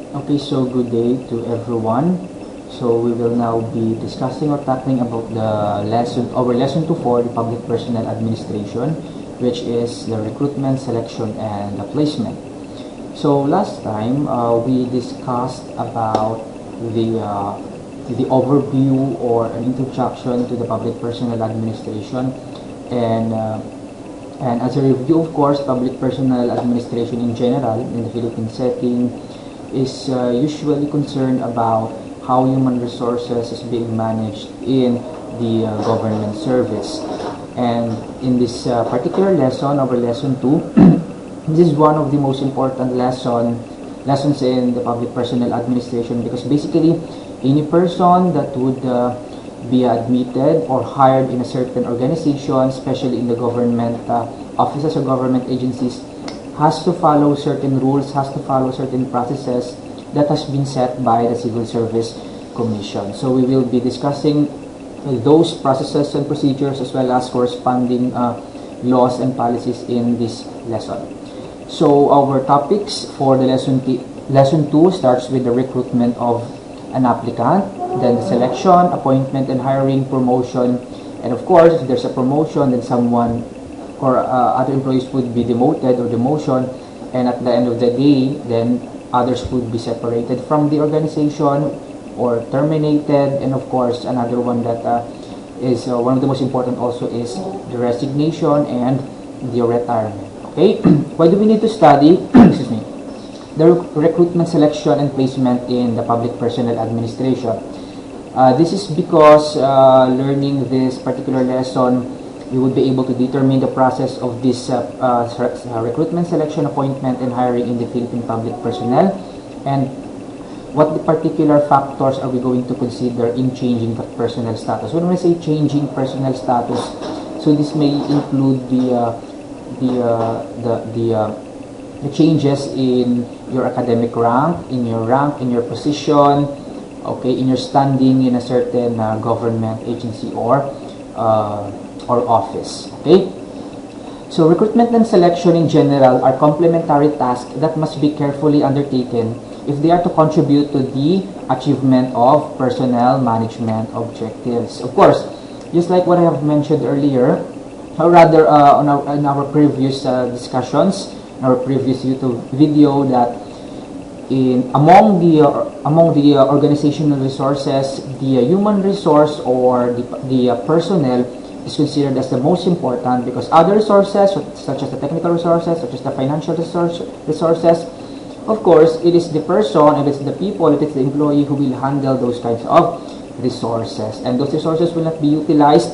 Okay, so good day to everyone. So we will now be discussing or tackling about our lesson 2 for the public personnel administration, which is the recruitment, selection, and the placement. So last time we discussed about the overview or an introduction to the public personnel administration, and uh, and as a review, of course, public personnel administration in general in the Philippine setting is usually concerned about how human resources is being managed in the government service. And in this particular lesson, our lesson 2, this is one of the most important lessons in the public personnel administration, because basically any person that would be admitted or hired in a certain organization, especially in the government offices or government agencies, has to follow certain rules, has to follow certain processes that has been set by the Civil Service Commission. So we will be discussing those processes and procedures as well as corresponding laws and policies in this lesson. So our topics for the lesson 2 starts with the recruitment of an applicant, then the selection, appointment and hiring, promotion, and of course if there's a promotion, then someone or other employees would be demoted or demotion, and at the end of the day then others would be separated from the organization or terminated, and of course another one that is one of the most important also is the resignation and the retirement. Okay, why do we need to study excuse me, the recruitment, selection, and placement in the public personnel administration? This is because learning this particular lesson, we would be able to determine the process of this recruitment, selection, appointment, and hiring in the Philippine public personnel, and what the particular factors are we going to consider in changing the personnel status. When we say changing personnel status, so this may include the changes in your academic rank, in your position, okay, in your standing in a certain government agency or office. Okay, so recruitment and selection in general are complementary tasks that must be carefully undertaken if they are to contribute to the achievement of personnel management objectives. Of course, just like what I have mentioned earlier, or rather in our previous discussions, in our previous YouTube video, that among the organizational resources, the human resource or the personnel is considered as the most important, because other resources such as the technical resources, such as the financial resources, of course it is the person, it is the people, it is the employee who will handle those kinds of resources, and those resources will not be utilized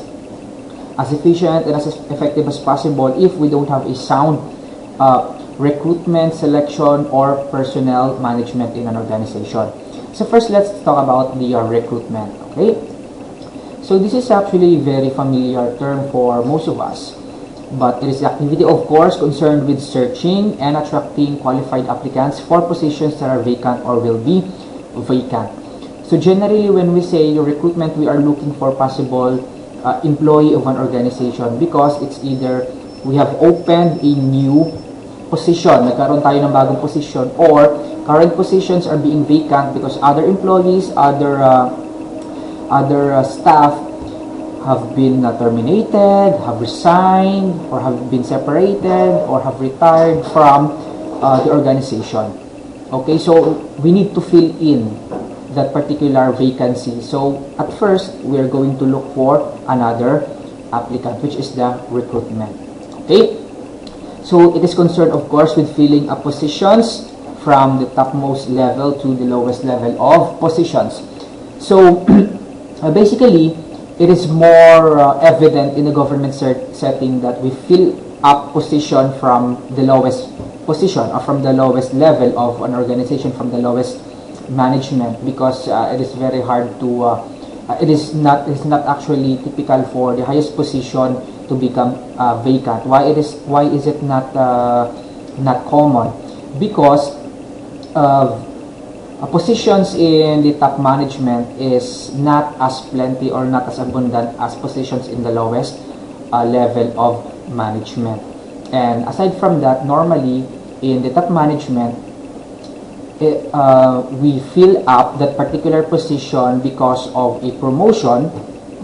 as efficient and as effective as possible if we don't have a sound recruitment, selection, or personnel management in an organization. So first, let's talk about the recruitment. Okay, so this is actually a very familiar term for most of us, but it is the activity, of course, concerned with searching and attracting qualified applicants for positions that are vacant or will be vacant. So generally, when we say recruitment, we are looking for possible employee of an organization, because it's either we have opened a new position, nagkaroon tayo ng bagong position, or current positions are being vacant because other employees, other staff have been terminated, have resigned, or have been separated, or have retired from the organization. Okay, so we need to fill in that particular vacancy. So at first, we are going to look for another applicant, which is the recruitment. Okay, so it is concerned, of course, with filling up positions from the topmost level to the lowest level of positions. So basically, it is more evident in the government setting that we fill up position from the lowest position or from the lowest level of an organization, from the lowest management, because it is very hard to it is not actually typical for the highest position to become vacant. Why is it not common? Because positions in the top management is not as plenty or not as abundant as positions in the lowest level of management. And aside from that, normally in the top management, we fill up that particular position because of a promotion,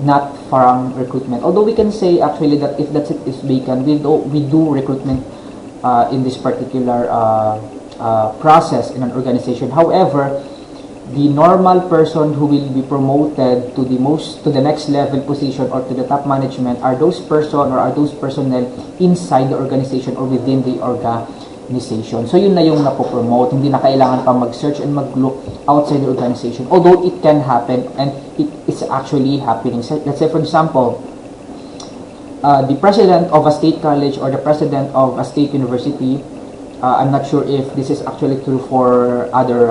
not from recruitment. Although we can say actually that if that seat is vacant, we do recruitment in this particular process in an organization. However, the normal person who will be promoted to the next level position or to the top management are those personnel inside the organization or within the organization. So yun na yung napopromote. Hindi na kailangan pa mag-search and mag-look outside the organization. Although it can happen and it is actually happening. So, let's say for example, the president of a state college or the president of a state university, I'm not sure if this is actually true for other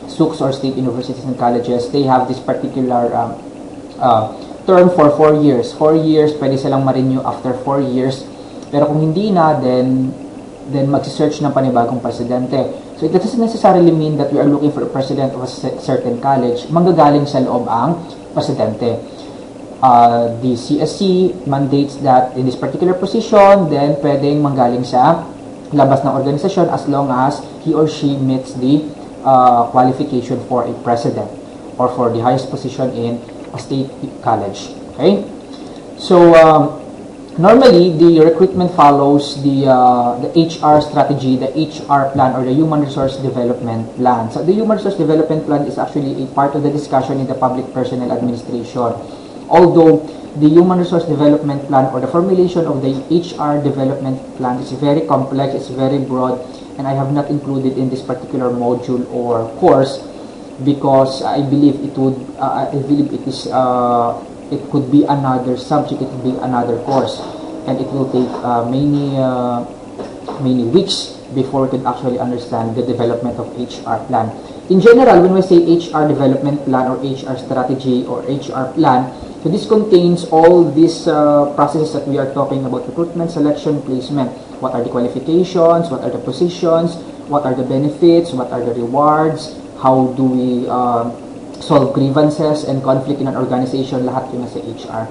SUCs or state universities and colleges, they have this particular term for 4 years. 4 years, pwede silang ma-renew after 4 years. Pero kung hindi na, then mag-search ng panibagong presidente. So it doesn't necessarily mean that we are looking for a president of a certain college. Manggagaling sa loob ang presidente. The CSC mandates that in this particular position, then pwedeng manggaling sa labas ng organisasyon as long as he or she meets the qualification for a president or for the highest position in a state college. Okay, so normally the recruitment follows the HR strategy, the HR plan, or the human resource development plan. So the human resource development plan is actually a part of the discussion in the public personnel administration. Although the human resource development plan or the formulation of the HR development plan is very complex, it's very broad, and I have not included in this particular module or course because I believe it could be another subject, it could be another course, and it will take many weeks before we could actually understand the development of HR plan. In general, when we say HR development plan or HR strategy or HR plan, so this contains all these processes that we are talking about: recruitment, selection, placement. What are the qualifications? What are the positions? What are the benefits? What are the rewards? How do we solve grievances and conflict in an organization? Lahat yun nasa HR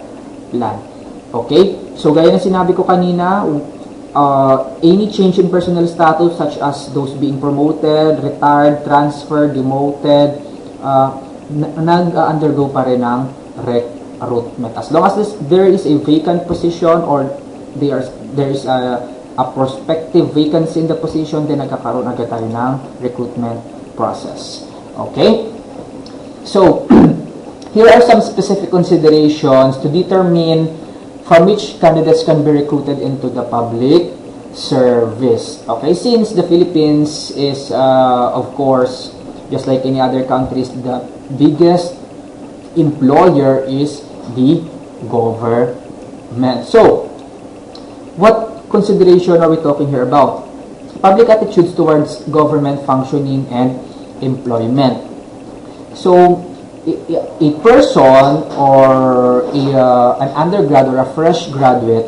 plan. Okay? So gaya na sinabi ko kanina, any change in personal status such as those being promoted, retired, transferred, demoted, nag-undergo pa rin ng recruitment. As long as there is a vacant position or there is a prospective vacancy in the position, then nagkakaroon agad tayo ng recruitment process. Okay? So, here are some specific considerations to determine from which candidates can be recruited into the public service. Okay? Since the Philippines is, of course, just like any other countries, the biggest employer is the government. So, what consideration are we talking here about? Public attitudes towards government functioning and employment. So, a person or an undergrad or a fresh graduate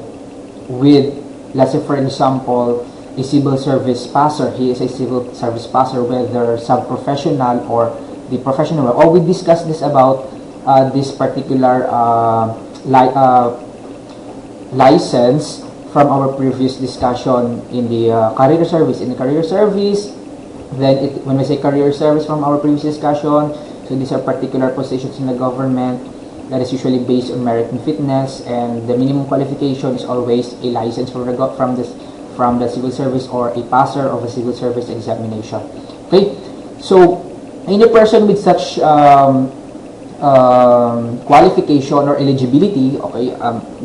with, let's say for example, a civil service passer, he is a civil service passer, whether sub-professional or the professional, or we discussed this about this particular license from our previous discussion in the career service. In the career service, then when we say career service from our previous discussion, so these are particular positions in the government that is usually based on merit and fitness, and the minimum qualification is always a license from the civil service or a passer of a civil service examination. Okay, so any person with such qualification or eligibility, okay,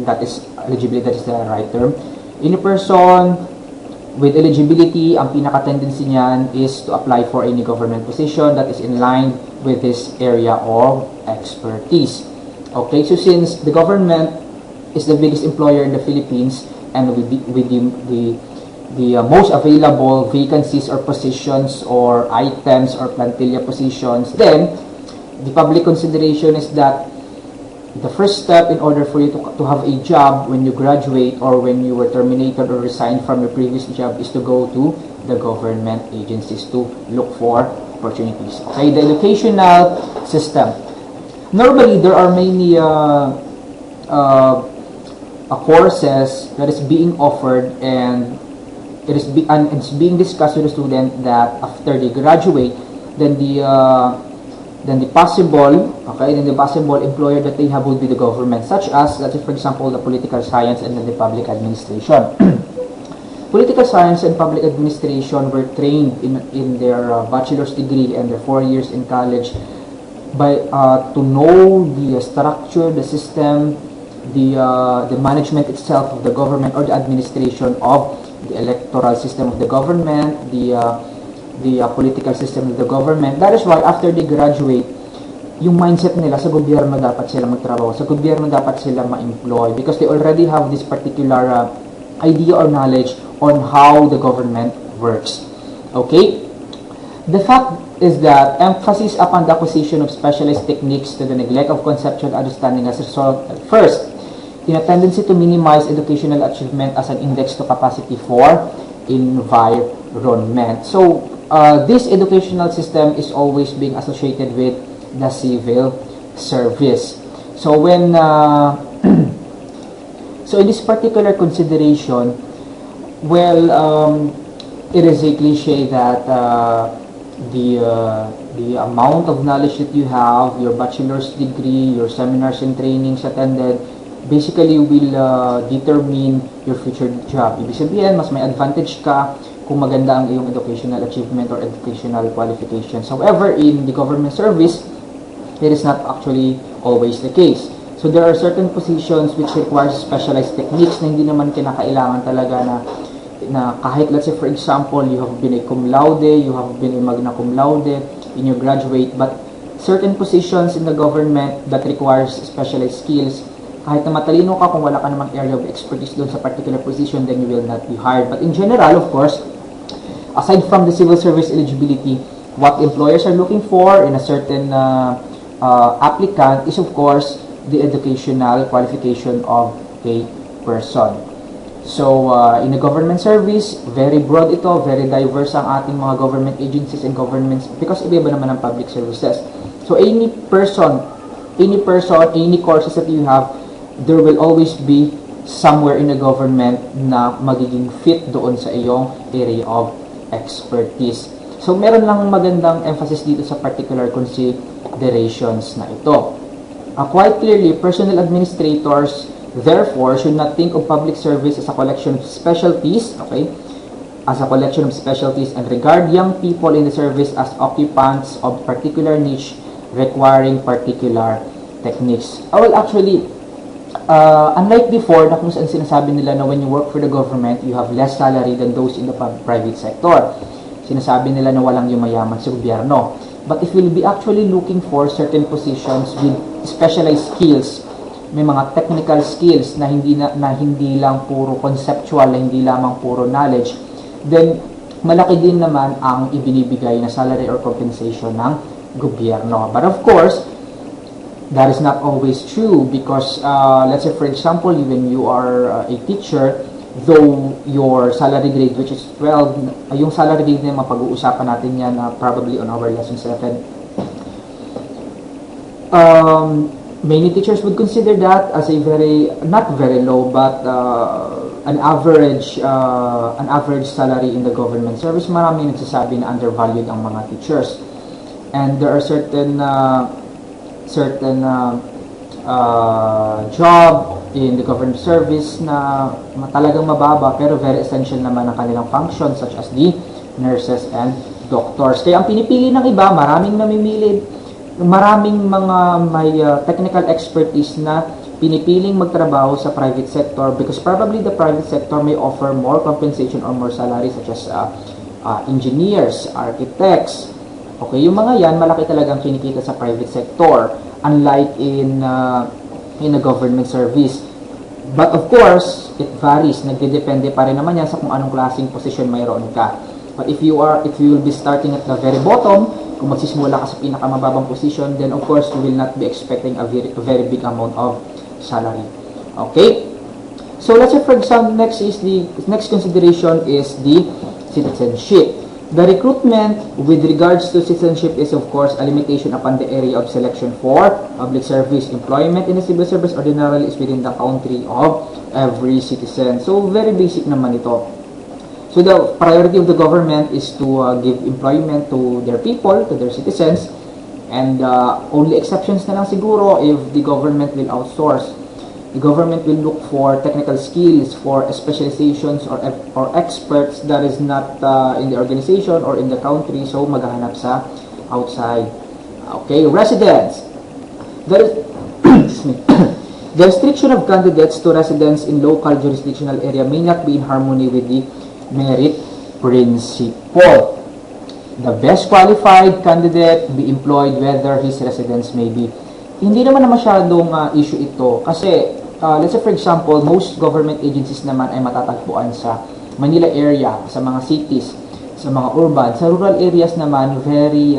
that is the right term. Any person with eligibility, ang pinaka-tendency niyan is to apply for any government position that is in line with this area of expertise. Okay, so since the government is the biggest employer in the Philippines and with the most available vacancies or positions or items or plantilla positions, then the public consideration is that the first step in order for you to have a job when you graduate or when you were terminated or resigned from your previous job is to go to the government agencies to look for opportunities. Okay, the educational system. Normally, there are many courses that is being offered, and it's being discussed with the student that after they graduate, then the possible employer that they have would be the government, such as, let's say for example, the political science and then the public administration. Political science and public administration were trained in their bachelor's degree and their 4 years in college by to know the structure, the system, the management itself of the government, or the administration of the electoral system of the government, the political system of the government. That is why after they graduate, yung mindset nila sa gobyerno dapat sila magtrabaho, sa gobyerno dapat sila ma-employ, because they already have this particular idea or knowledge on how the government works. Okay? The fact is that emphasis upon the acquisition of specialized techniques to the neglect of conceptual understanding has resulted, first, in a tendency to minimize educational achievement as an index to capacity for environment. So, this educational system is always being associated with the civil service. So, when so in this particular consideration, well, it is a cliche that the amount of knowledge that you have, your bachelor's degree, your seminars and trainings attended, basically will determine your future job. Ibig sabihin, mas may advantage ka kung maganda ang iyong educational achievement or educational qualifications. However, in the government service, it is not actually always the case. So there are certain positions which require specialized techniques na hindi naman kinakailangan talaga na kahit, let's say for example, you have been a cum laude, you have been a magna cum laude in your graduate, but certain positions in the government that requires specialized skills, kahit na matalino ka, kung wala ka namang area of expertise doon sa particular position, then you will not be hired. But in general, of course, aside from the civil service eligibility, what employers are looking for in a certain applicant is, of course, the educational qualification of a person. So, in the government service, very broad ito, very diverse ang ating mga government agencies and governments because iba-iba naman ang public services. So, any courses that you have, there will always be somewhere in the government na magiging fit doon sa iyong area of expertise. So, meron lang magandang emphasis dito sa particular considerations na ito. Quite clearly, personnel administrators, therefore, should not think of public service as a collection of specialties, okay? As a collection of specialties, and regard young people in the service as occupants of particular niche requiring particular techniques. Well, actually, unlike before, na kung saan sinasabi nila na when you work for the government, you have less salary than those in the private sector. Sinasabi nila na walang yumayaman sa gobyerno. But if you'll be actually looking for certain positions with specialized skills, may mga technical skills na hindi lang puro conceptual, na hindi lamang puro knowledge, then malaki din naman ang ibinibigay na salary or compensation ng gobyerno. But of course, that is not always true because let's say for example, when you are a teacher, though your salary grade which is 12, yung salary grade na mapag-uusapan natin yan probably on our lesson 7. Many teachers would consider that as a not very low, but an average salary in the government service. Marami nagsasabi na undervalued ang mga teachers. And there are certain job in the government service na talagang mababa pero very essential naman ang kanilang function, such as the nurses and doctors. Kaya ang pinipili ng iba, maraming namimili, maraming mga may technical expertise na pinipiling magtrabaho sa private sector because probably the private sector may offer more compensation or more salary, such as engineers, architects. Okay, yung mga yan, malaki talagang kinikita sa private sector, unlike in a government service. But of course, it varies. Nagdedepende pa rin naman yan sa kung anong klaseng position mayroon ka. But if you will be starting at the very bottom, kung magsisimula ka sa pinakamababang position, then of course, you will not be expecting a very big amount of salary. Okay? So let's say for example, next consideration is the citizenship. The recruitment with regards to citizenship is of course a limitation upon the area of selection for public service. Employment in the civil service ordinarily is within the country of every citizen. So very basic naman ito. So So the priority of the government is to give employment to their people, to their citizens, and only exceptions na lang siguro if the government will outsource. The government will look for technical skills, for specializations or experts that is not in the organization or in the country, so maghahanap sa outside. Okay, residents. The restriction of candidates to residence in local jurisdictional area may not be in harmony with the merit principle. The best qualified candidate be employed whether his residence may be. Hindi naman na masyadong issue ito kasi let's say for example, most government agencies naman ay matatagpuan sa Manila area, sa mga cities, sa mga urban. Sa rural areas naman, very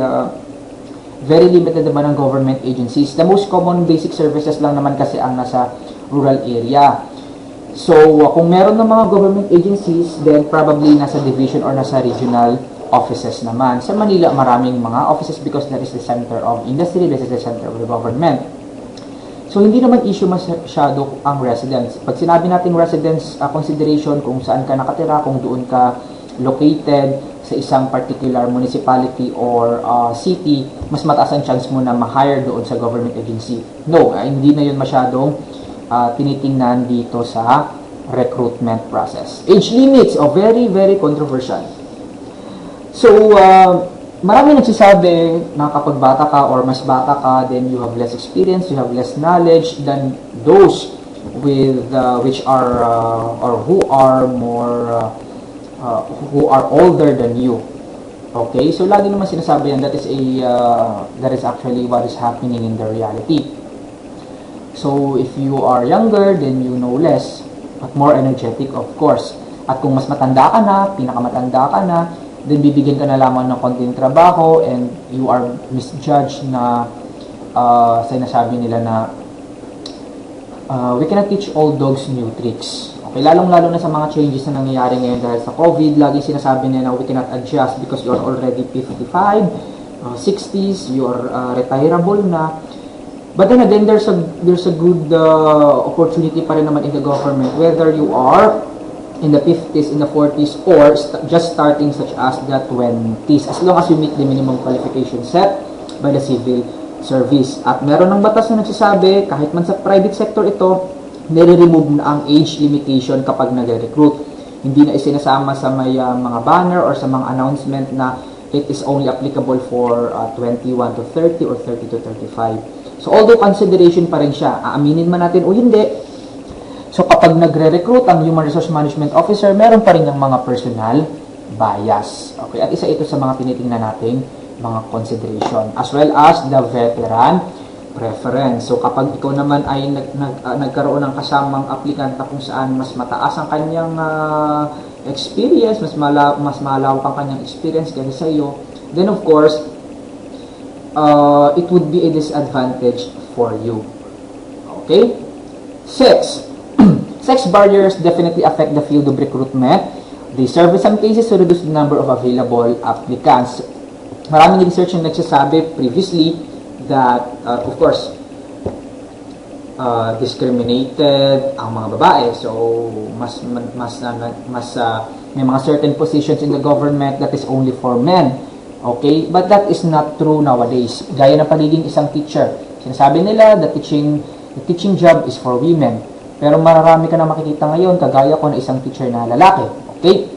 limited naman ang government agencies. The most common basic services lang naman kasi ang nasa rural area. So, kung meron ng mga government agencies, then probably nasa division or nasa regional offices naman. Sa Manila, maraming mga offices because that is the center of industry, that is the center of the government. So, hindi naman issue masyado ang residence. Pag sinabi natin residence consideration, kung saan ka nakatira, kung doon ka located sa isang particular municipality or city, mas mataas ang chance mo na ma-hire doon sa government agency. No, hindi na yun masyadong tinitingnan dito sa recruitment process. Age limits, very, very controversial. So, marami nagsasabi na kapag bata ka or mas bata ka, then you have less experience, you have less knowledge than those with which are or who are more who are older than you. Okay, so lagi naman sinasabi yan that is actually what is happening in the reality. So if you are younger, then you know less, but more energetic of course. At kung mas matanda ka na, pinakamatanda ka na, then bibigyan ka na lamang ng konting trabaho and you are misjudged na sinasabi nila na we cannot teach old dogs new tricks. Okay, lalong-lalo na sa mga changes na nangyayari ngayon dahil sa COVID, lagi sinasabi nila na we cannot adjust because you are already 55, 60s, you are retirable na. But then again, there's a good opportunity pa rin naman in the government, whether you are in the 50s, in the 40s, or just starting such as the 20s, as long as you meet the minimum qualification set by the civil service. At meron ng batas na nagsasabi, kahit man sa private sector ito, nire-remove na ang age limitation kapag nagre-recruit. Hindi na isinasama sa may mga banner or sa mga announcement na it is only applicable for 21 to 30 or 30 to 35. So although consideration pa rin siya, aaminin man natin o hindi, so kapag nagre-recruit ang Human Resource Management Officer, meron pa rin yung mga personal bias. Okay, at isa ito sa mga tinitingnan nating mga consideration. As well as the veteran preference. So kapag ikaw naman ay nagkaroon ng kasamang applicant na kung saan mas mataas ang kanyang experience, mas malawak ang kanyang experience kaysa sa iyo, then of course, it would be a disadvantage for you. Okay? Sex. Sex barriers definitely affect the field of recruitment. They serve in some cases to reduce the number of available applicants. Maraming research na nagsasabi previously that, of course, discriminated ang mga babae. So, may mga certain positions in the government that is only for men. Okay? But that is not true nowadays. Gaya ng pagiging isang teacher. Sinasabi nila, the teaching job is for women. Pero marami ka na makikita ngayon, kagaya ko na isang teacher na lalaki. Okay?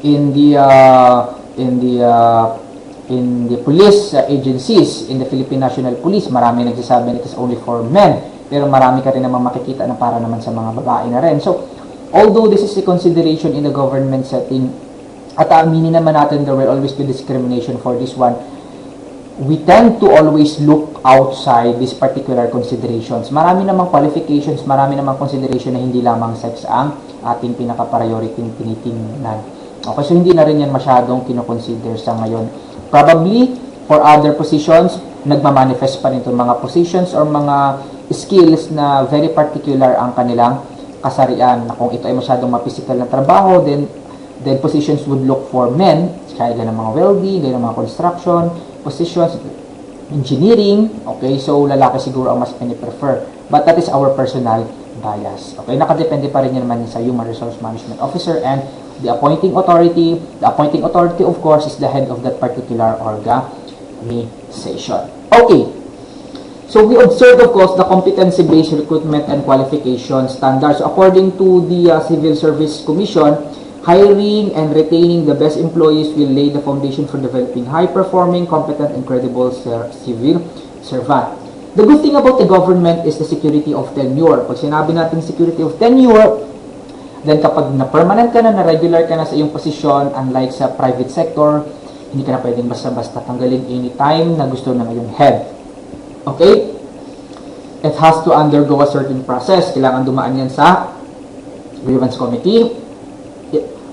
In the police agencies, in the Philippine National Police, marami nagsasabi it is only for men. Pero marami ka rin naman makikita na para naman sa mga babae na rin. So, although this is a consideration in the government setting, at aminin naman natin there will always be discrimination for this one, we tend to always look outside these particular considerations. Marami namang qualifications, marami namang consideration na hindi lamang sex ang ating pinaka-priority tinitingnan. Okay, so hindi na rin yan masyadong kinoconsider sa ngayon. Probably, for other positions, nagmamanifest pa rin itong mga positions or mga skills na very particular ang kanilang kasarian. Na kung ito ay masyadong ma-physical na trabaho, then positions would look for men, kaya ng mga welding, kaya ng mga construction, positions, engineering, okay, so lalaki siguro ang mas piniprefer. But that is our personal bias. Okay, nakadepende pa rin yan naman sa Human Resource Management Officer and the appointing authority. The appointing authority, of course, is the head of that particular organization. Okay. So we observed, of course, the competency-based recruitment and qualification standards. According to the Civil Service Commission, hiring and retaining the best employees will lay the foundation for developing high-performing, competent, and credible civil servant. The good thing about the government is the security of tenure. Pag sinabi natin security of tenure, then kapag na-permanent ka na, na-regular ka na sa iyong posisyon, unlike sa private sector, hindi ka na pwedeng basta-basta tanggalin anytime na gusto ng iyong head. Okay? It has to undergo a certain process. Kailangan dumaan yan sa grievance committee.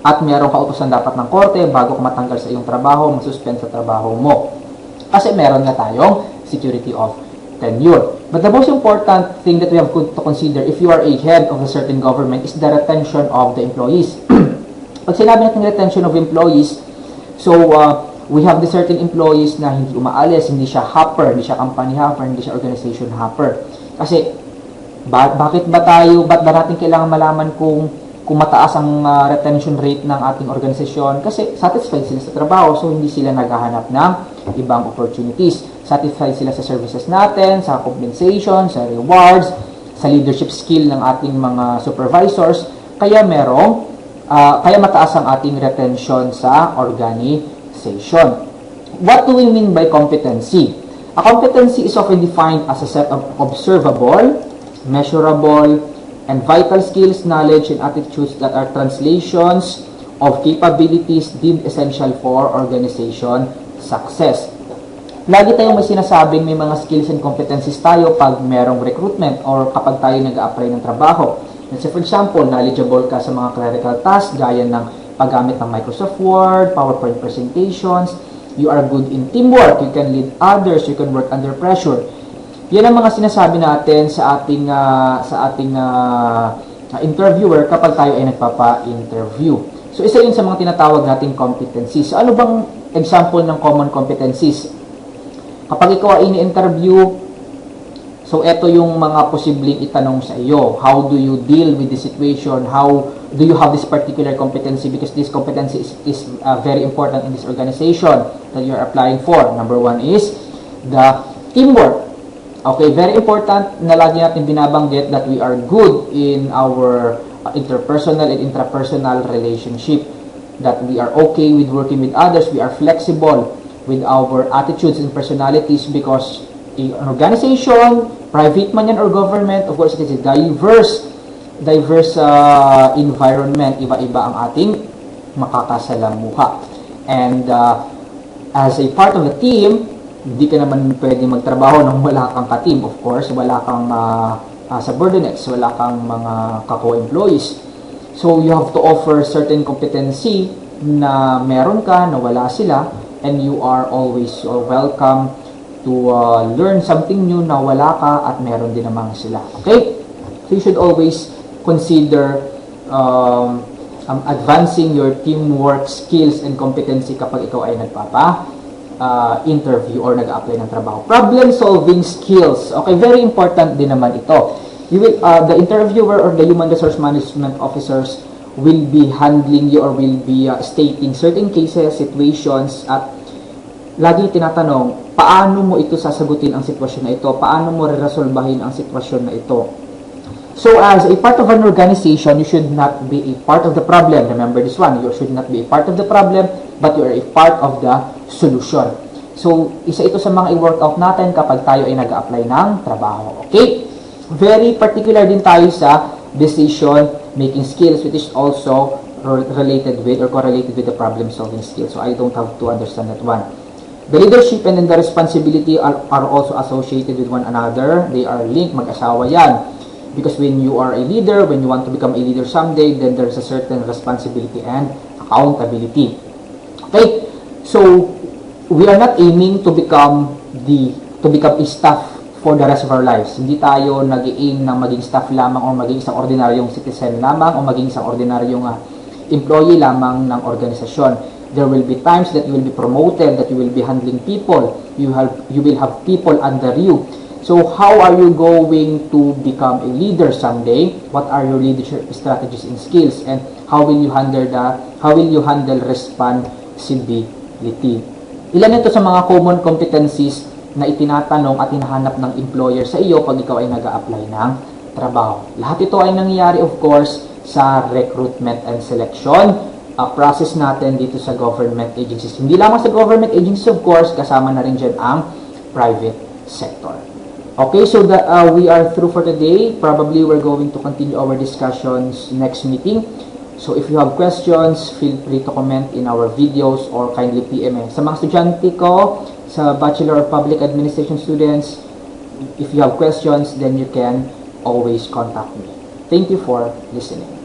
At mayroong kautusan dapat ng korte bago ka matanggal sa iyong trabaho, masuspend sa trabaho mo. Kasi meron na tayong security of tenure. But the most important thing that we have to consider if you are a head of a certain government is the retention of the employees. Pag sinabi natin retention of employees, so we have the certain employees na hindi umaalis, hindi siya hopper, hindi siya company hopper, hindi siya organization hopper. Kasi, bakit ba natin kailangan malaman kung mataas ang retention rate ng ating organisasyon? Kasi satisfied sila sa trabaho, so hindi sila naghahanap ng ibang opportunities. Satisfied sila sa services natin, sa compensation, sa rewards, sa leadership skill ng ating mga supervisors, kaya kaya mataas ang ating retention sa organization. What do we mean by competency? A competency is often defined as a set of observable, measurable, and vital skills, knowledge, and attitudes that are translations of capabilities deemed essential for organization success. Lagi tayong may sinasabing may mga skills and competencies tayo pag merong recruitment or kapag tayo nag-a-apply ng trabaho. Let's say, for example, knowledgeable ka sa mga clerical tasks gaya ng paggamit ng Microsoft Word, PowerPoint presentations. You are good in teamwork. You can lead others. You can work under pressure. Yan ang mga sinasabi natin sa ating interviewer kapag tayo ay nagpapa-interview. So, isa yun sa mga tinatawag nating competencies. So, ano bang example ng common competencies? Kapag ikaw ay ini-interview, so ito yung mga posibleng itanong sa iyo. How do you deal with the situation? How do you have this particular competency? Because this competency is very important in this organization that you are applying for. Number one is the teamwork. Okay, very important na lagi natin binabanggit that we are good in our interpersonal and intrapersonal relationship. That we are okay with working with others. We are flexible with our attitudes and personalities because an organization, private man yan or government, of course, it is a diverse environment. Iba-iba ang ating makakasalamuha. And as a part of the team, hindi ka naman pwede magtrabaho nang wala kang ka-team. Of course, wala kang subordinates, wala kang mga kako-employees. So, you have to offer certain competency na meron ka, na wala sila, and you are always welcome to learn something new na wala ka at meron din naman sila. Okay? So, you should always consider advancing your teamwork skills and competency kapag ikaw ay interview or nag-apply ng trabaho. Problem-solving skills. Okay, very important din naman ito. The interviewer or the human resource management officers will be handling you or will be stating certain cases, situations, at lagi tinatanong, paano mo ito sasagutin ang sitwasyon na ito? Paano mo resolbahin ang sitwasyon na ito? So, as a part of an organization, you should not be a part of the problem. Remember this one. You should not be a part of the problem, but you are a part of the solution. So, isa ito sa mga i-workout natin kapag tayo ay nag-a-apply ng trabaho. Okay? Very particular din tayo sa decision-making skills, which is also related with or correlated with the problem-solving skills. So, I don't have to understand that one. The leadership and then the responsibility are also associated with one another. They are linked. Mag-asawa yan. Because when you are a leader, when you want to become a leader someday, then there's a certain responsibility and accountability. Okay? So, we are not aiming to become a staff for the rest of our lives. Hindi tayo nag-aim na maging staff lamang o maging isang ordinaryong citizen lamang o maging isang ordinaryong employee lamang ng organisasyon. There will be times that you will be promoted, that you will be handling people. You will have people under you. So how are you going to become a leader someday? What are your leadership strategies and skills? And how will you handle responsibility? Ilan ito sa mga common competencies na itinatanong at hinahanap ng employer sa iyo pag ikaw ay nag-a-apply ng trabaho. Lahat ito ay nangyayari of course sa recruitment and selection process natin dito sa government agencies. Hindi lamang sa government agencies of course, kasama na rin dyan ang private sector. Okay, so we are through for today. Probably we're going to continue our discussions next meeting. So if you have questions, feel free to comment in our videos or kindly PM me. Sa mga estudyante ko, sa Bachelor of Public Administration students, if you have questions, then you can always contact me. Thank you for listening.